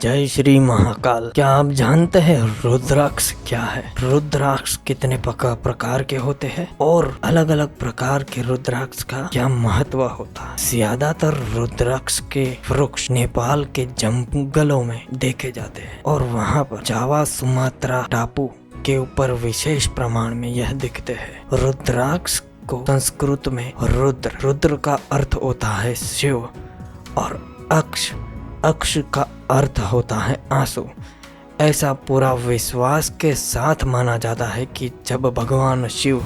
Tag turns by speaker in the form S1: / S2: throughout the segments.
S1: जय श्री महाकाल। क्या आप जानते हैं रुद्राक्ष क्या है? रुद्राक्ष कितने प्रकार के होते हैं और अलग अलग प्रकार के रुद्राक्ष का क्या महत्व होता है? ज्यादातर रुद्राक्ष के वृक्ष नेपाल के जंगलों में देखे जाते हैं और वहाँ पर जावा सुमात्रा टापू के ऊपर विशेष प्रमाण में यह दिखते हैं। रुद्राक्ष को संस्कृत में रुद्र का अर्थ होता है शिव और अक्ष का अर्थ होता है आंसू। ऐसा पूरा विश्वास के साथ माना जाता है कि जब भगवान शिव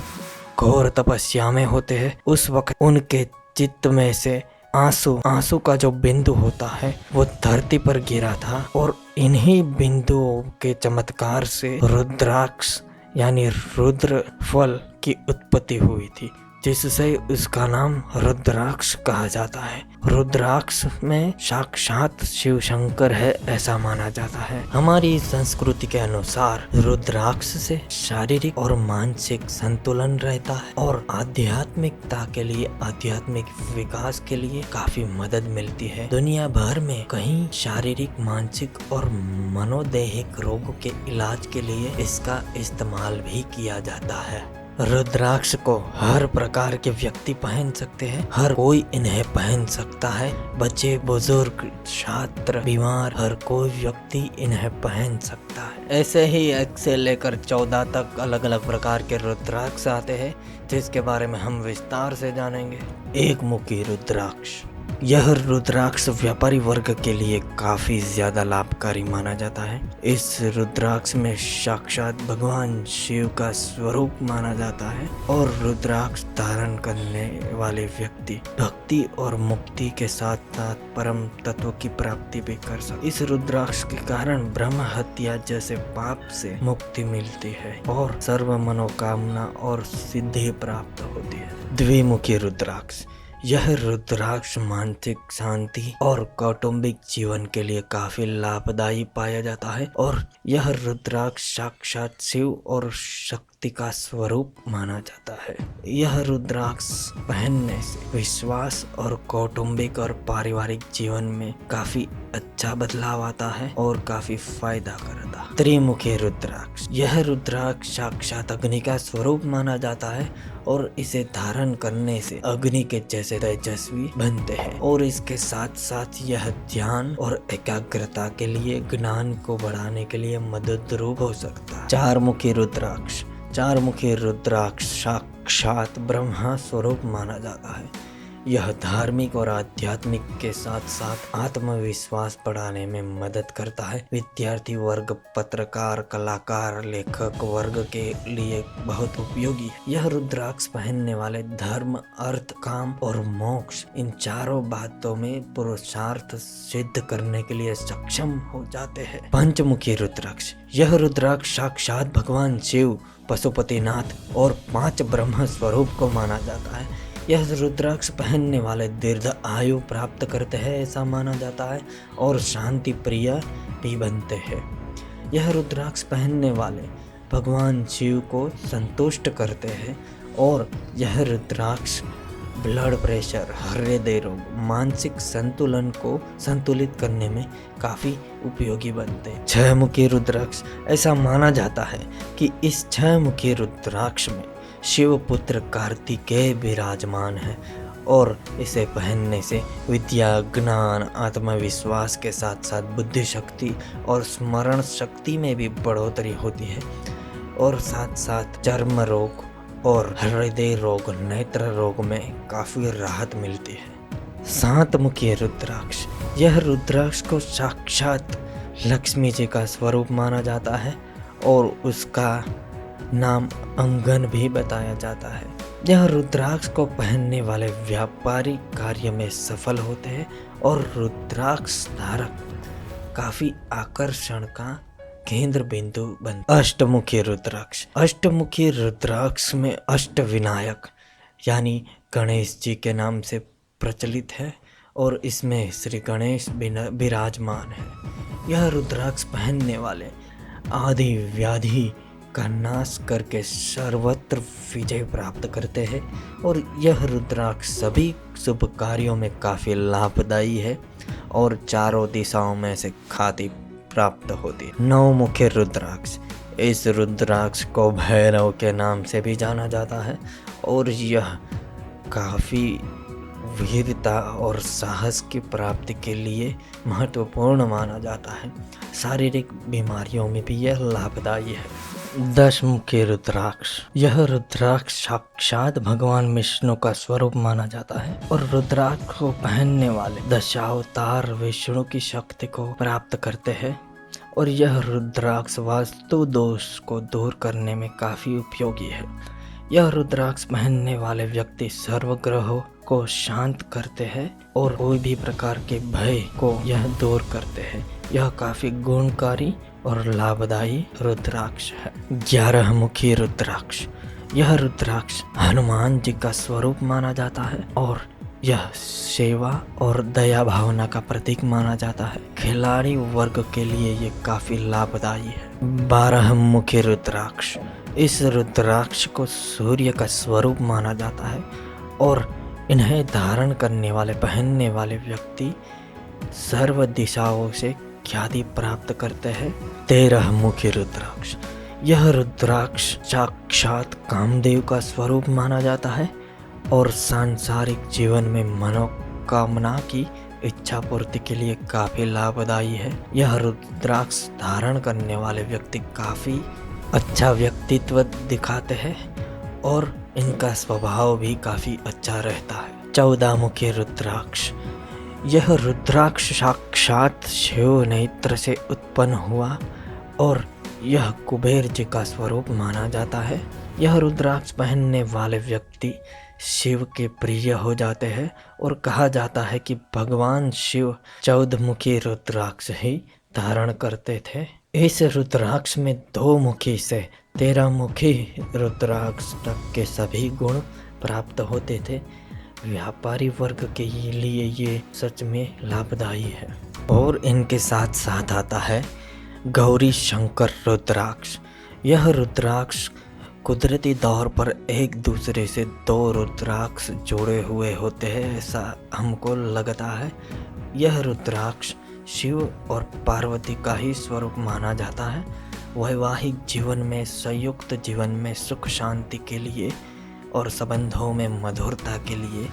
S1: घोर तपस्या में होते हैं उस वक्त उनके चित्त में से आंसू का जो बिंदु होता है वो धरती पर गिरा था और इन्हीं बिंदुओं के चमत्कार से रुद्राक्ष यानी रुद्र फल की उत्पत्ति हुई थी, जिससे उसका नाम रुद्राक्ष कहा जाता है। रुद्राक्ष में साक्षात शिव शंकर है ऐसा माना जाता है। हमारी संस्कृति के अनुसार रुद्राक्ष से शारीरिक और मानसिक संतुलन रहता है और आध्यात्मिकता के लिए, आध्यात्मिक विकास के लिए काफी मदद मिलती है। दुनिया भर में कई शारीरिक, मानसिक और मनोदैहिक रोगों के इलाज के लिए इसका इस्तेमाल भी किया जाता है। रुद्राक्ष को हर प्रकार के व्यक्ति पहन सकते हैं, हर कोई इन्हें पहन सकता है। बच्चे, बुजुर्ग, छात्र, बीमार, हर कोई व्यक्ति इन्हें पहन सकता है। ऐसे ही 1 से लेकर 14 तक अलग अलग प्रकार के रुद्राक्ष आते हैं, जिसके बारे में हम विस्तार से जानेंगे। एक मुखी रुद्राक्ष। यह रुद्राक्ष व्यापारी वर्ग के लिए काफी ज्यादा लाभकारी माना जाता है। इस रुद्राक्ष में साक्षात भगवान शिव का स्वरूप माना जाता है और रुद्राक्ष धारण करने वाले व्यक्ति भक्ति और मुक्ति के साथ साथ परम तत्व की प्राप्ति भी कर सकते। इस रुद्राक्ष के कारण ब्रह्म हत्या जैसे पाप से मुक्ति मिलती है और सर्व मनोकामना और सिद्धि प्राप्त होती है। द्विमुखी रुद्राक्ष। यह रुद्राक्ष मानसिक शांति और कौटुंबिक जीवन के लिए काफी लाभदायी पाया जाता है और यह रुद्राक्ष साक्षात शिव और शक्ति का स्वरूप माना जाता है। यह रुद्राक्ष पहनने से विश्वास और कौटुंबिक और पारिवारिक जीवन में काफी अच्छा बदलाव आता है और काफी फायदा करता है। त्रिमुखी रुद्राक्ष। यह रुद्राक्ष साक्षात अग्नि का स्वरूप माना जाता है और इसे धारण करने से अग्नि के जैसे तेजस्वी बनते हैं और इसके साथ साथ यह ध्यान और एकाग्रता के लिए, ज्ञान को बढ़ाने के लिए मदद रूप हो सकता है। चारमुखी रुद्राक्ष। चारमुखी रुद्राक्ष साक्षात ब्रह्मा स्वरूप माना जाता है। यह धार्मिक और आध्यात्मिक के साथ साथ आत्मविश्वास बढ़ाने में मदद करता है। विद्यार्थी वर्ग, पत्रकार, कलाकार, लेखक वर्ग के लिए बहुत उपयोगी है। यह रुद्राक्ष पहनने वाले धर्म, अर्थ, काम और मोक्ष इन चारों बातों में पुरुषार्थ सिद्ध करने के लिए सक्षम हो जाते हैं। पंचमुखी रुद्राक्ष। यह रुद्राक्ष साक्षात भगवान शिव, पशुपतिनाथ और 5 ब्रह्म स्वरूप को माना जाता है। यह रुद्राक्ष पहनने वाले दीर्घ आयु प्राप्त करते हैं ऐसा माना जाता है और शांति प्रिय भी बनते हैं। यह रुद्राक्ष पहनने वाले भगवान शिव को संतुष्ट करते हैं और यह रुद्राक्ष ब्लड प्रेशर, हृदय रोग, मानसिक संतुलन को संतुलित करने में काफी उपयोगी बनते हैं। 6 मुखी रुद्राक्ष। ऐसा माना जाता है कि इस 6 मुखी रुद्राक्ष में शिव पुत्र कार्तिकेय विराजमान है और इसे पहनने से विद्या, ज्ञान, आत्मविश्वास के साथ साथ बुद्धि शक्ति और स्मरण शक्ति में भी बढ़ोतरी होती है और साथ साथ चर्म रोग और हृदय रोग, नेत्र रोग में काफी राहत मिलती है। 7 मुखी रुद्राक्ष। यह रुद्राक्ष को साक्षात लक्ष्मी जी का स्वरूप माना जाता है और उसका नाम अंगन भी बताया जाता है। यह रुद्राक्ष को पहनने वाले व्यापारी कार्य में सफल होते हैं और रुद्राक्ष धारक काफी आकर्षण का केंद्र बिंदु बनते। अष्टमुखी रुद्राक्ष। अष्टमुखी रुद्राक्ष में अष्ट विनायक यानी गणेश जी के नाम से प्रचलित है और इसमें श्री गणेश विराजमान है। यह रुद्राक्ष पहनने वाले आदि व्याधि का नाश करके सर्वत्र विजय प्राप्त करते हैं और यह रुद्राक्ष सभी शुभ कार्यों में काफी लाभदायी है और चारों दिशाओं में से ख्याति प्राप्त होती। 9 मुखी रुद्राक्ष। इस रुद्राक्ष को भैरव के नाम से भी जाना जाता है और यह काफ़ी वीरता और साहस की प्राप्ति के लिए महत्वपूर्ण माना जाता है। शारीरिक बीमारियों में भी यह लाभदायी है। 10 मुखी रुद्राक्ष। यह रुद्राक्ष साक्षात भगवान विष्णु का स्वरूप माना जाता है और रुद्राक्ष को पहनने वाले दशावतार विष्णु की शक्ति को प्राप्त करते हैं और यह रुद्राक्ष वास्तु दोष को दूर करने में काफ़ी उपयोगी है। यह रुद्राक्ष पहनने वाले व्यक्ति सर्वग्रहों को शांत करते हैं और कोई भी प्रकार के भय को यह दूर करते हैं। यह काफ़ी गुणकारी और लाभदायी रुद्राक्ष है। 11 मुखी रुद्राक्ष। यह रुद्राक्ष हनुमान जी का स्वरूप माना जाता है और यह सेवा और दया भावना का प्रतीक माना जाता है। खिलाड़ी वर्ग के लिए ये काफ़ी लाभदायी है। 12 मुखी रुद्राक्ष। इस रुद्राक्ष को सूर्य का स्वरूप माना जाता है और इन्हें धारण करने वाले पहनने वाले व्यक्ति सर्व दिशाओं से ख्याति प्राप्त करते हैं। 13 मुखी रुद्राक्ष। यह रुद्राक्ष साक्षात कामदेव का स्वरूप माना जाता है और सांसारिक जीवन में मनोकामना की इच्छा पूर्ति के लिए काफ़ी लाभदायी है। यह रुद्राक्ष धारण करने वाले व्यक्ति काफ़ी अच्छा व्यक्तित्व दिखाते हैं और इनका स्वभाव भी काफ़ी अच्छा रहता है। 14 मुखी रुद्राक्ष। यह रुद्राक्ष साक्षात शिव नेत्र से उत्पन्न हुआ और यह कुबेर जी का स्वरूप माना जाता है। यह रुद्राक्ष पहनने वाले व्यक्ति शिव के प्रिय हो जाते हैं और कहा जाता है कि भगवान शिव 14 मुखी रुद्राक्ष ही धारण करते थे। इस रुद्राक्ष में 2 मुखी से 13 मुखी रुद्राक्ष तक के सभी गुण प्राप्त होते थे। व्यापारी वर्ग के लिए ये सच में लाभदायी है। और इनके साथ साथ आता है गौरी शंकर रुद्राक्ष। यह रुद्राक्ष कुदरती तौर पर एक दूसरे से 2 रुद्राक्ष जुड़े हुए होते हैं, ऐसा हमको लगता है। यह रुद्राक्ष शिव और पार्वती का ही स्वरूप माना जाता है। वैवाहिक जीवन में, संयुक्त जीवन में सुख शांति के लिए और संबंधों में मधुरता के लिए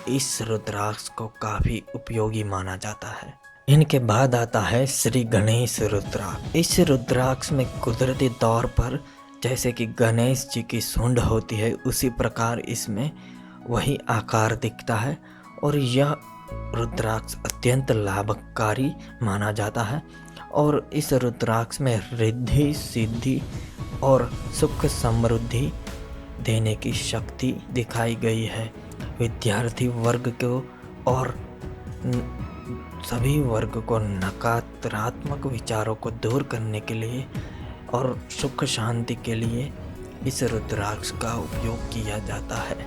S1: इस रुद्राक्ष को काफ़ी उपयोगी माना जाता है। इनके बाद आता है श्री गणेश रुद्राक्ष। इस रुद्राक्ष में कुदरती तौर पर जैसे कि गणेश जी की सूंड होती है, उसी प्रकार इसमें वही आकार दिखता है और यह रुद्राक्ष अत्यंत लाभकारी माना जाता है और इस रुद्राक्ष में रिद्धि सिद्धि और सुख समृद्धि देने की शक्ति दिखाई गई है। विद्यार्थी वर्ग को और सभी वर्ग को नकारात्मक विचारों को दूर करने के लिए और सुख शांति के लिए इस रुद्राक्ष का उपयोग किया जाता है।